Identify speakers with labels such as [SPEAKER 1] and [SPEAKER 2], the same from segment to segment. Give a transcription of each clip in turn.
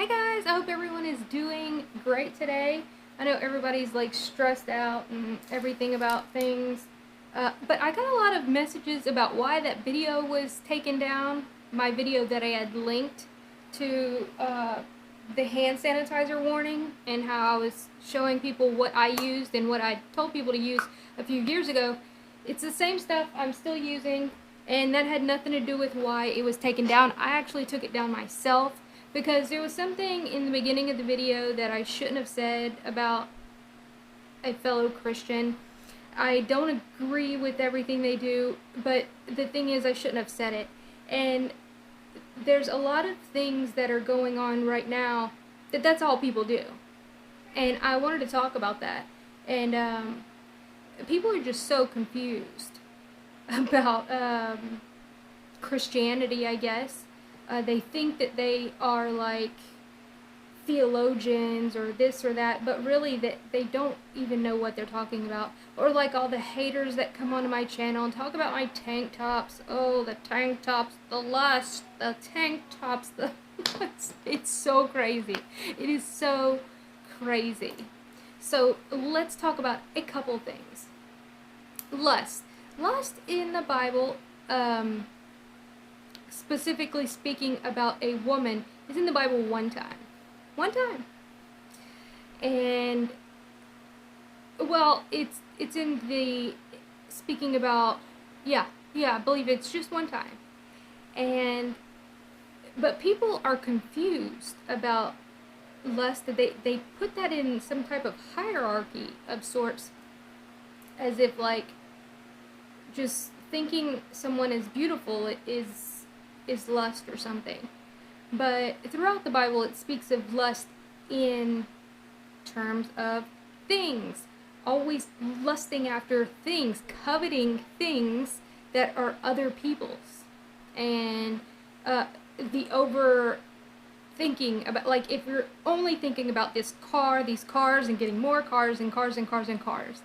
[SPEAKER 1] Hey guys, I hope everyone is doing great today. I know everybody's like stressed out and everything about things, but I got a lot of messages about why that video was taken down. My video that I had linked to the hand sanitizer warning and how I was showing people what I used and what I told people to use a few years ago. It's the same stuff I'm still using, and that had nothing to do with why it was taken down. I actually took it down myself because there was something in the beginning of the video that I shouldn't have said about a fellow Christian. I don't agree with everything they do, but the thing is I shouldn't have said it. And there's a lot of things that are going on right now that's all people do. And I wanted to talk about that. And people are just so confused about Christianity, I guess. They think that they are like theologians or this or that, but really that they don't even know what they're talking about. Or like all the haters that come onto my channel and talk about my tank tops. Oh, the tank tops, the lust, the tank tops, the it's so crazy. It is so crazy. So let's talk about a couple things. Lust in the Bible, specifically speaking about a woman, is in the Bible one time. And well, it's in the speaking about I believe it's just one time. But people are confused about lust, that they put that in some type of hierarchy of sorts, as if like just thinking someone is beautiful is lust or something. But throughout the Bible it speaks of lust in terms of things, always lusting after things, coveting things that are other people's, and the over thinking about, like, if you're only thinking about these cars and getting more cars and cars and cars and cars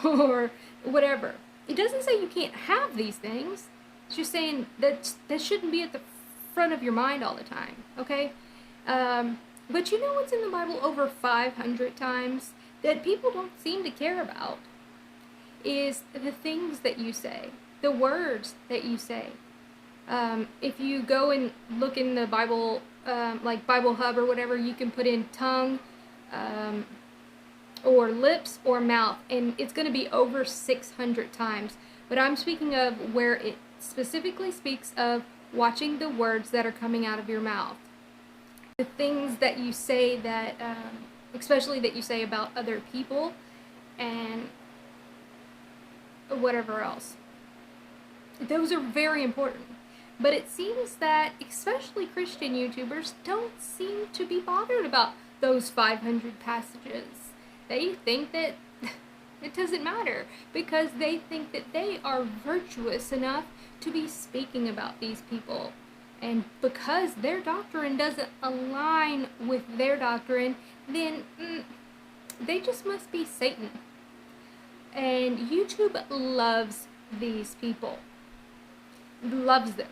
[SPEAKER 1] or whatever. It doesn't say you can't have these things. It's just saying that shouldn't be at the front of your mind all the time, okay? But you know what's in the Bible over 500 times that people don't seem to care about is the things that you say, the words that you say. If you go and look in the Bible, like Bible Hub or whatever, you can put in tongue, or lips or mouth, and it's going to be over 600 times. But I'm speaking of where it specifically speaks of watching the words that are coming out of your mouth. The things that you say that, especially that you say about other people and whatever else. Those are very important. But it seems that especially Christian YouTubers don't seem to be bothered about those 500 passages. They think that it doesn't matter because they think that they are virtuous enough to be speaking about these people. And because their doctrine doesn't align with their doctrine, then they just must be Satan. And YouTube loves these people. Loves them.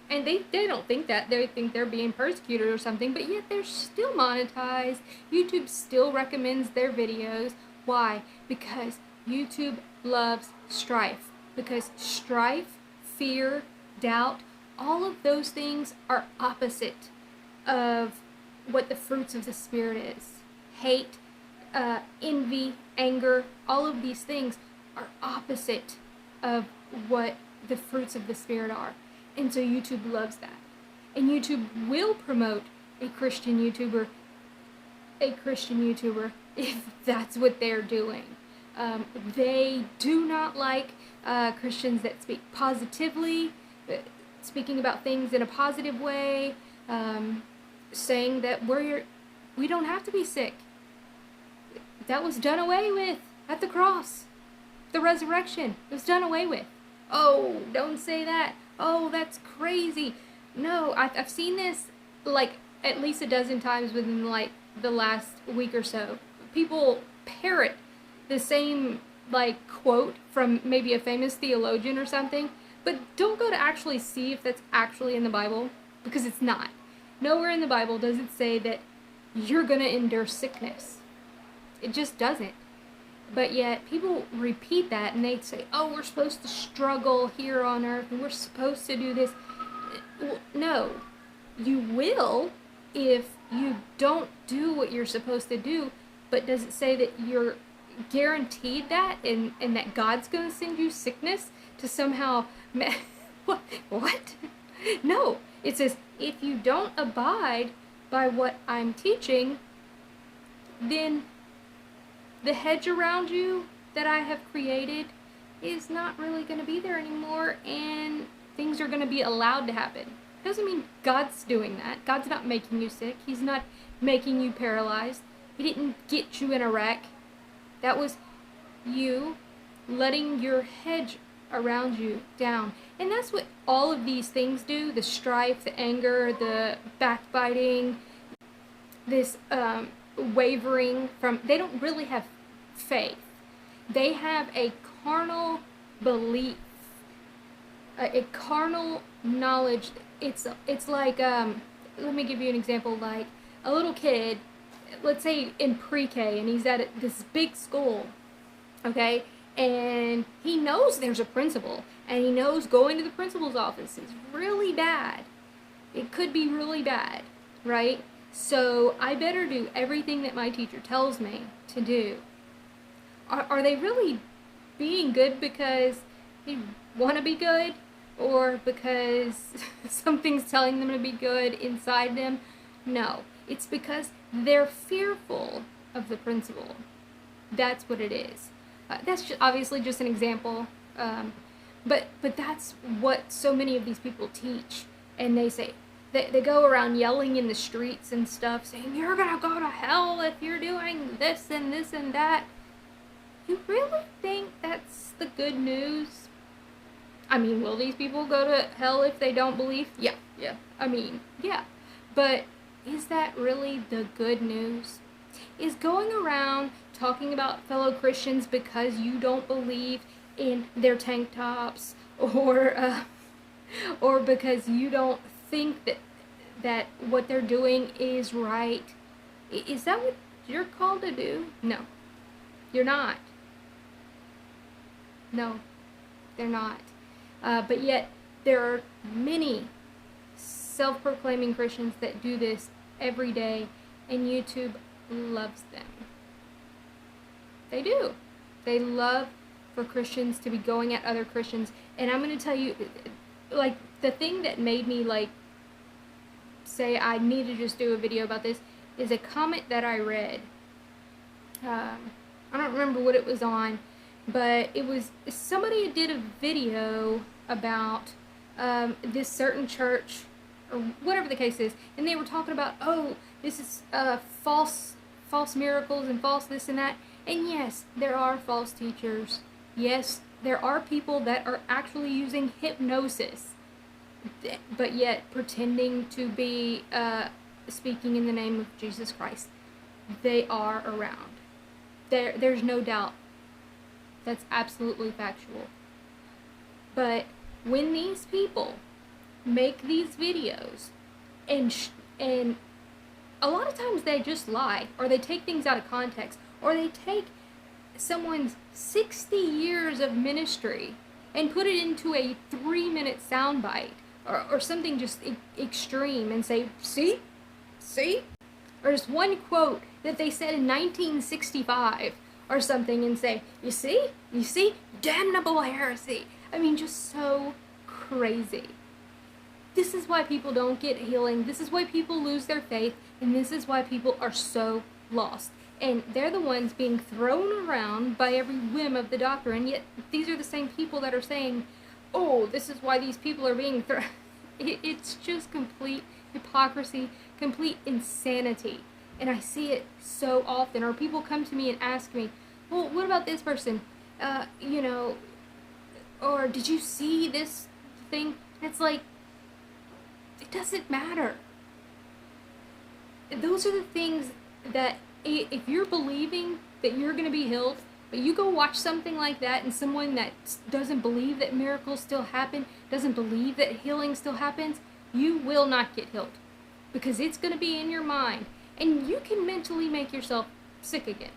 [SPEAKER 1] And they don't think that. They think they're being persecuted or something, but yet they're still monetized. YouTube still recommends their videos. Why? Because YouTube loves strife. Because strife, fear, doubt, all of those things are opposite of what the fruits of the Spirit is. Hate, envy, anger, all of these things are opposite of what the fruits of the Spirit are. And so YouTube loves that. And YouTube will promote a Christian YouTuber if that's what they're doing. They do not like Christians that speak positively, speaking about things in a positive way, saying that we don't have to be sick. That was done away with at the cross. The resurrection, it was done away with. Oh, don't say that. Oh, that's crazy. No, I've seen this like at least a dozen times within like the last week or so. People parrot the same like quote from maybe a famous theologian or something, but don't go to actually see if that's actually in the Bible, because it's not. Nowhere in the Bible does it say that you're going to endure sickness. It just doesn't. But yet people repeat that and they say, oh, we're supposed to struggle here on earth and we're supposed to do this. Well, no, you will if you don't do what you're supposed to do. But does it say that you're guaranteed that and that God's going to send you sickness to somehow... What? No. It says, if you don't abide by what I'm teaching, then the hedge around you that I have created is not really going to be there anymore, and things are going to be allowed to happen. Doesn't mean God's doing that. God's not making you sick. He's not making you paralyzed. He didn't get you in a wreck. That was you letting your hedge around you down. And that's what all of these things do. The strife, the anger, the backbiting, this wavering from... They don't really have faith. They have a carnal belief, a carnal knowledge. It's like, let me give you an example. Like a little kid, let's say in pre-K, and he's at this big school, okay? And he knows there's a principal, and he knows going to the principal's office is really bad. It could be really bad, right? So I better do everything that my teacher tells me to do. Are they really being good because they want to be good, or because something's telling them to be good inside them? No, it's because they're fearful of the principal. That's what it is. That's obviously just an example, but that's what so many of these people teach, and they say they go around yelling in the streets and stuff, saying you're gonna go to hell if you're doing this and this and that. You really think that's the good news? I mean, will these people go to hell if they don't believe? Yeah. I mean, yeah. But is that really the good news? Is going around talking about fellow Christians because you don't believe in their tank tops, or because you don't think that what they're doing is right? Is that what you're called to do? No, you're not. No, they're not. But yet, there are many self-proclaiming Christians that do this every day, and YouTube loves them. They do. They love for Christians to be going at other Christians. And I'm going to tell you, like, the thing that made me, like, say I need to just do a video about this is a comment that I read. I don't remember what it was on, but it was somebody did a video about this certain church, or whatever the case is, and they were talking about, oh, this is false miracles and false this and that. And yes, there are false teachers. Yes, there are people that are actually using hypnosis, but yet pretending to be speaking in the name of Jesus Christ. They are around. There's no doubt. That's absolutely factual. But when these people make these videos, and a lot of times they just lie, or they take things out of context, or they take someone's 60 years of ministry and put it into a 3-minute soundbite, or something just extreme, and say, see? Or just one quote that they said in 1965 or something, and say, you see, damnable heresy. I mean, just so crazy. This is why people don't get healing. This is why people lose their faith, and this is why people are so lost. And they're the ones being thrown around by every whim of the doctor, and yet these are the same people that are saying, oh, this is why these people are being thrown. It's just complete hypocrisy, complete insanity. And I see it so often. Or people come to me and ask me, well, what about this person? Or did you see this thing? And it's like, it doesn't matter. Those are the things that, if you're believing that you're going to be healed, but you go watch something like that, and someone that doesn't believe that miracles still happen, doesn't believe that healing still happens, you will not get healed. Because it's going to be in your mind. and you can mentally make yourself sick again.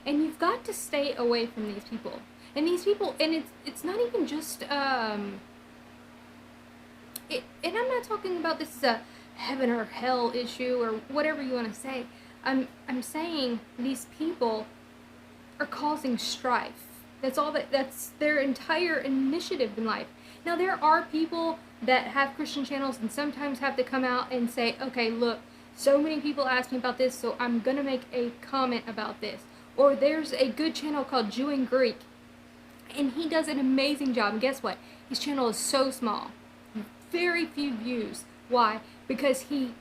[SPEAKER 1] And you've got to stay away from these people. And these people, and it's not even just, and I'm not talking about this as a heaven or hell issue or whatever you want to say. I'm saying these people are causing strife. That's their entire initiative in life. Now, there are people that have Christian channels and sometimes have to come out and say, okay, look, so many people ask me about this, so I'm going to make a comment about this. Or there's a good channel called Jew and Greek, and he does an amazing job. And guess what? His channel is so small. Very few views. Why? Because he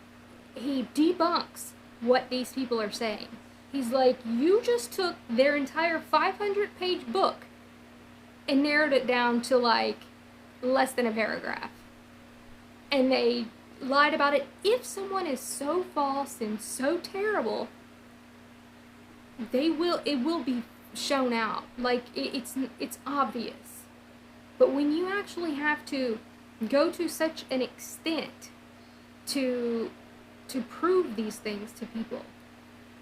[SPEAKER 1] debunks what these people are saying. He's like, you just took their entire 500-page book and narrowed it down to like less than a paragraph. And they lied about it. If someone is so false and so terrible, it will be shown out. Like, it's obvious. But when you actually have to go to such an extent to prove these things to people,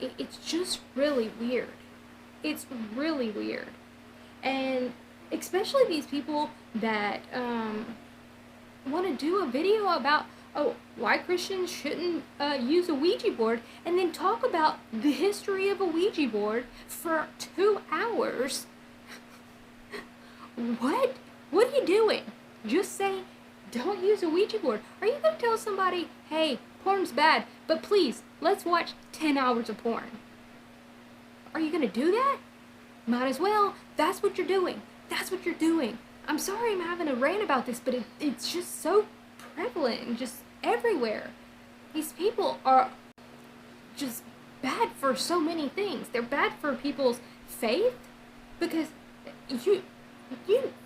[SPEAKER 1] it's just really weird. It's really weird. And especially these people that want to do a video about why Christians shouldn't use a Ouija board, and then talk about the history of a Ouija board for 2 hours. What are you doing? Just say, don't use a Ouija board. Are you going to tell somebody, hey, porn's bad, but please, let's watch 10 hours of porn? Are you going to do that? Might as well. That's what you're doing. That's what you're doing. I'm sorry I'm having a rant about this, but it's just so prevalent and just everywhere. These people are just bad for so many things. They're bad for people's faith, because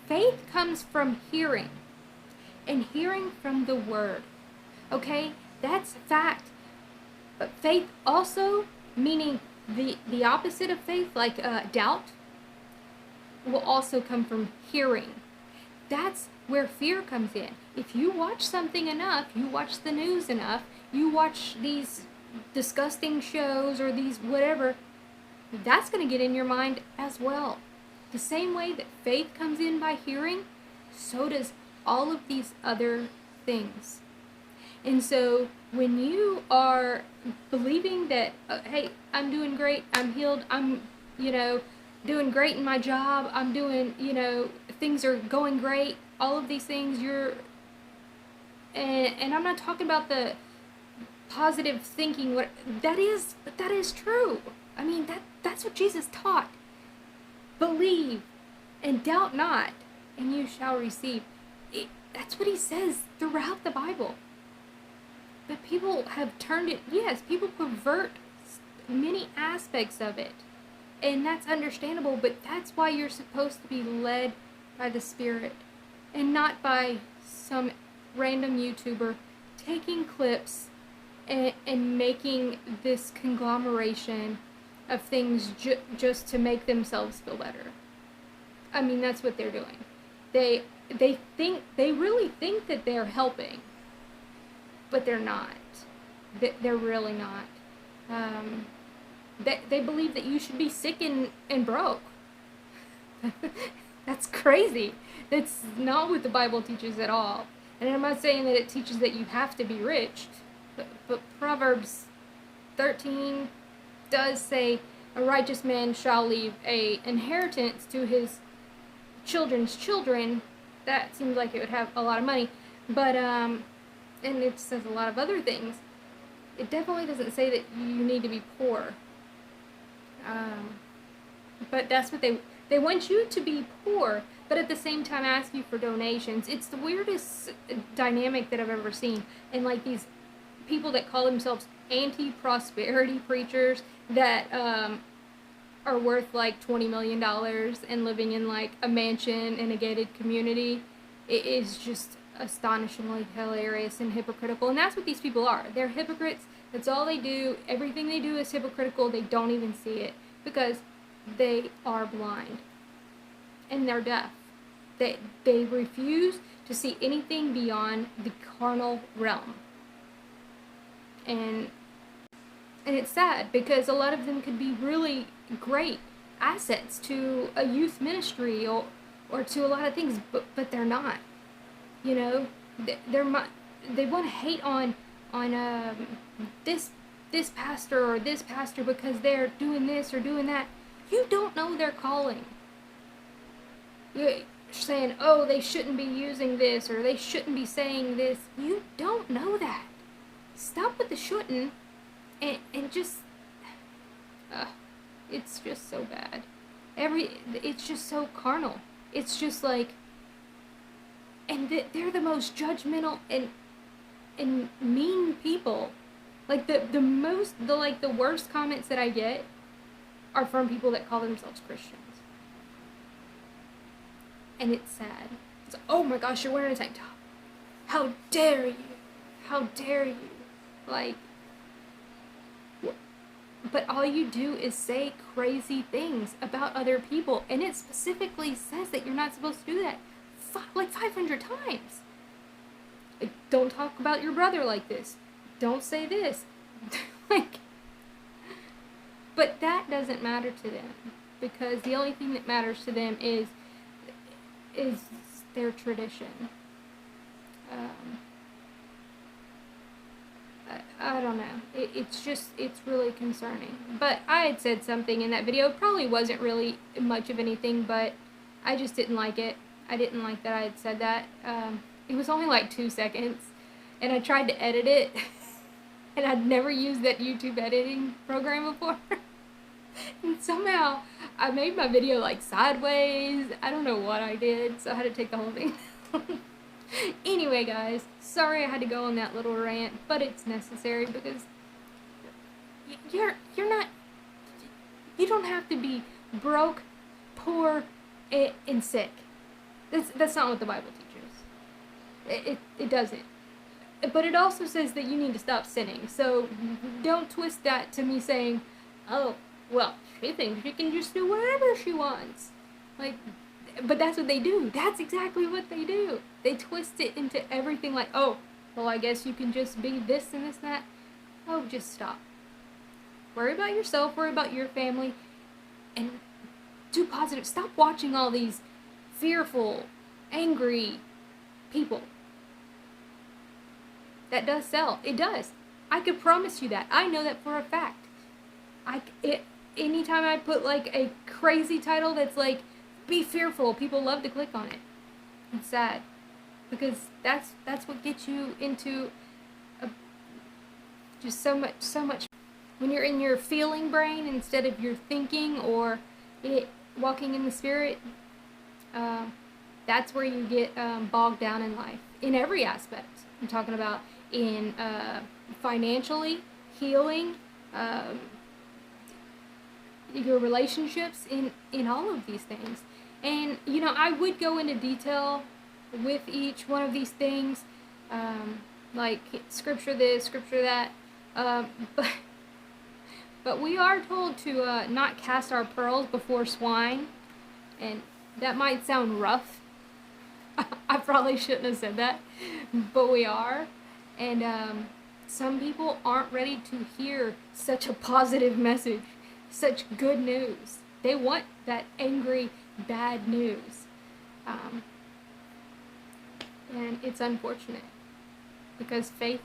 [SPEAKER 1] faith comes from hearing, and hearing from the word. Okay? That's fact. But faith also, meaning the opposite of faith, like doubt, will also come from hearing. That's where fear comes in. If you watch something enough, you watch the news enough, you watch these disgusting shows or these whatever, that's going to get in your mind as well. The same way that faith comes in by hearing, so does all of these other things. And so when you are believing that, hey, I'm doing great, I'm healed, I'm, doing great in my job, I'm doing, things are going great, all of these things, and I'm not talking about the positive thinking, that is true. I mean, that's what Jesus taught. Believe and doubt not, and you shall receive. That's what he says throughout the Bible. But people have turned it, yes, people pervert many aspects of it. And that's understandable, but that's why you're supposed to be led by the Spirit and not by some random YouTuber taking clips and making this conglomeration of things just to make themselves feel better. I mean, that's what they're doing. They really think that they're helping, but they're not. They're really not. They believe that you should be sick and broke. That's crazy. That's not what the Bible teaches at all. And I'm not saying that it teaches that you have to be rich, but Proverbs 13 does say a righteous man shall leave an inheritance to his children's children. That seems like it would have a lot of money, but and it says a lot of other things. It definitely doesn't say that you need to be poor. But that's what they want you to be poor, but at the same time ask you for donations. It's the weirdest dynamic that I've ever seen. And like these people that call themselves anti-prosperity preachers that are worth like $20 million and living in like a mansion in a gated community. It is just astonishingly hilarious and hypocritical. And that's what these people are. They're hypocrites. That's all they do. Everything they do is hypocritical. They don't even see it because they are blind and they're deaf. They refuse to see anything beyond the carnal realm. And And it's sad because a lot of them could be really great assets to a youth ministry or to a lot of things, but they're not. You know, they want to hate on this pastor or this pastor because they're doing this or doing that. You don't know their calling. You're saying, oh, they shouldn't be using this or they shouldn't be saying this. You don't know that. Stop with the shouldn't and just, it's just so bad. It's just so carnal. It's just like, and they're the most judgmental and mean people. Like the worst comments that I get are from people that call themselves Christians. And it's sad. It's like, oh my gosh, you're wearing a tank top. How dare you? How dare you? Like, but all you do is say crazy things about other people, and it specifically says that you're not supposed to do that like 500 times. Like, don't talk about your brother like this. Don't say this. Like, but that doesn't matter to them, because the only thing that matters to them is their tradition. I don't know. It's really concerning. But I had said something in that video. It probably wasn't really much of anything, but I just didn't like it. I didn't like that I had said that. It was only like 2 seconds, and I tried to edit it, and I'd never used that YouTube editing program before. And somehow I made my video like sideways. I don't know what I did, so I had to take the whole thing down. Anyway, guys, sorry I had to go on that little rant, but it's necessary because you're not, you don't have to be broke, poor, and sick. That's not what the Bible teaches. It doesn't. But it also says that you need to stop sinning. So don't twist that to me saying, oh, well, she thinks she can just do whatever she wants. Like, but that's what they do. That's exactly what they do. They twist it into everything like, oh, well, I guess you can just be this and this and that. Oh, just stop. Worry about yourself, worry about your family, and do positive. Stop watching all these fearful, angry people. That does sell. It does. I could promise you that. I know that for a fact. Anytime I put like a crazy title that's like, be fearful, people love to click on it. It's sad. Because that's what gets you into just so much. When you're in your feeling brain instead of your thinking or walking in the spirit, that's where you get bogged down in life. In every aspect. I'm talking about in financially, healing, your relationships, in all of these things. And, you know, I would go into detail with each one of these things, like scripture this, scripture that, but we are told to not cast our pearls before swine, and that might sound rough. I probably shouldn't have said that, but we are, and some people aren't ready to hear such a positive message, such good news. They want that angry, bad news. And it's unfortunate because faith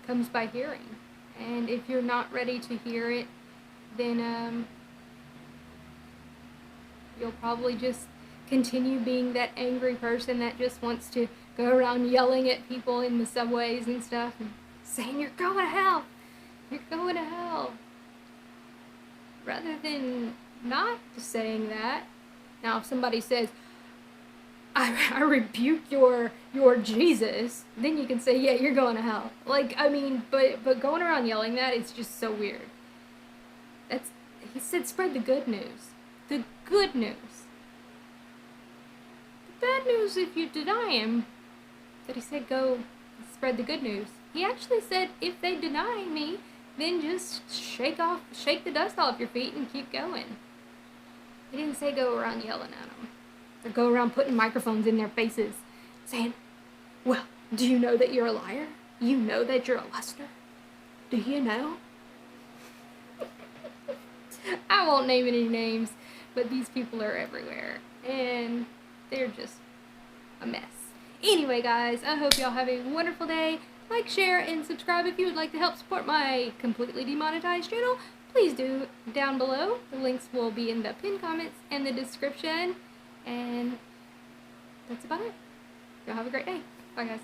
[SPEAKER 1] comes by hearing. And if you're not ready to hear it, then you'll probably just continue being that angry person that just wants to go around yelling at people in the subways and stuff and saying, you're going to hell. You're going to hell. Rather than not saying that. Now, if somebody says, I rebuke your Jesus, then you can say, yeah, you're going to hell. Like, I mean, but going around yelling that is just so weird. He said spread the good news. The good news. The bad news if you deny him, that he said go spread the good news. He actually said if they deny me, then just shake the dust off your feet and keep going. He didn't say go around yelling at them. Or go around putting microphones in their faces, saying, well, do you know that you're a liar? You know that you're a luster? Do you know? I won't name any names, but these people are everywhere, and they're just a mess. Anyway, guys, I hope y'all have a wonderful day. Like, share, and subscribe if you would like to help support my completely demonetized channel. Please do down below. The links will be in the pinned comments and the description. And that's about it. Y'all have a great day. Bye, guys.